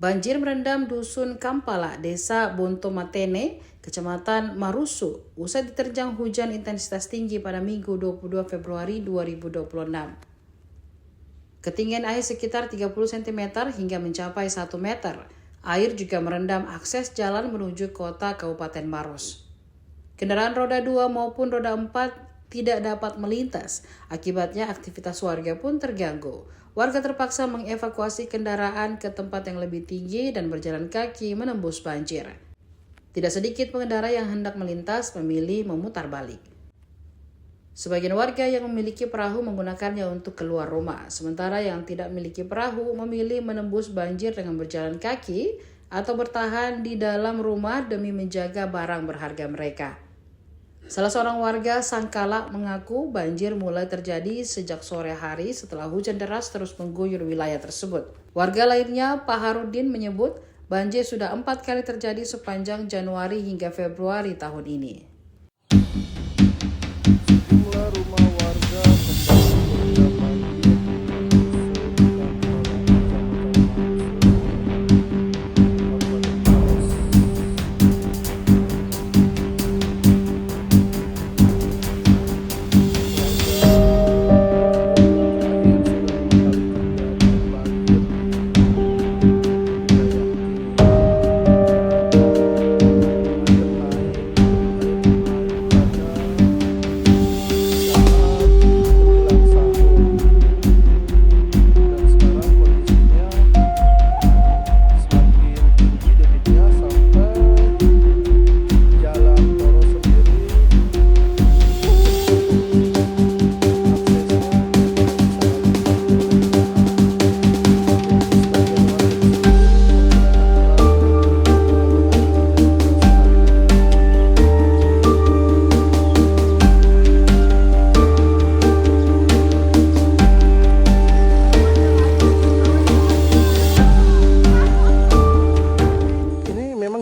Banjir merendam Dusun Kampala, Desa Bontomatene, Kecamatan Marusu, usai diterjang hujan intensitas tinggi pada Minggu 22 Februari 2026. Ketinggian air sekitar 30 cm hingga mencapai 1 meter. Air juga merendam akses jalan menuju kota Kabupaten Maros. Kendaraan roda 2 maupun roda 4 tidak dapat melintas. Akibatnya aktivitas warga pun terganggu. Warga terpaksa mengevakuasi kendaraan ke tempat yang lebih tinggi dan berjalan kaki menembus banjir. Tidak sedikit pengendara yang hendak melintas memilih memutar balik. Sebagian warga yang memiliki perahu menggunakannya untuk keluar rumah, sementara yang tidak memiliki perahu memilih menembus banjir dengan berjalan kaki atau bertahan di dalam rumah demi menjaga barang berharga mereka. Salah seorang warga Sangkala mengaku banjir mulai terjadi sejak sore hari setelah hujan deras terus mengguyur wilayah tersebut. Warga lainnya, Pak Harudin, menyebut banjir sudah 4 kali terjadi sepanjang Januari hingga Februari tahun ini. Sejumlah rumah warga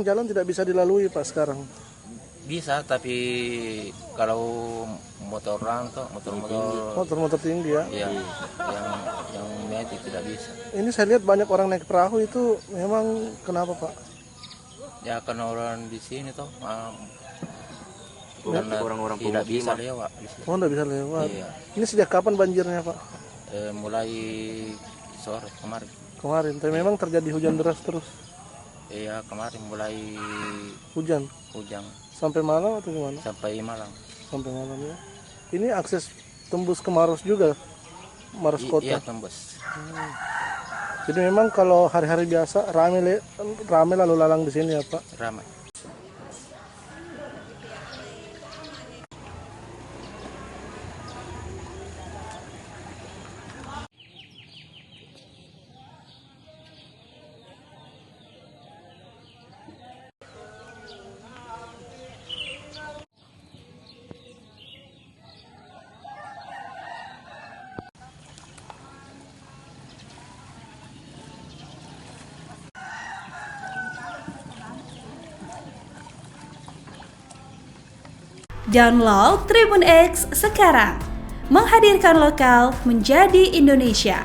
jalan tidak bisa dilalui Pak sekarang. Bisa, tapi kalau motoran tuh Motor tinggi ya. Yang metik tidak bisa. Ini saya lihat banyak orang naik perahu itu, memang kenapa Pak? Ya karena orang di sini tuh orang-orang tidak bisa pemukiman. lewat. Oh, tidak bisa lewat. Iya. Ini sejak kapan banjirnya Pak? Mulai sore kemarin. Kemarin, tapi memang terjadi hujan deras terus. Iya, kemarin mulai Hujan sampai malam atau gimana? sampai malam. Sampai malam ya. Ini akses tembus ke Maros juga, Maros kota. Iya, tembus. Jadi memang kalau hari-hari biasa rame lalu lalang di sini ya Pak. Ramai. Download Tribun X sekarang, menghadirkan lokal menjadi Indonesia.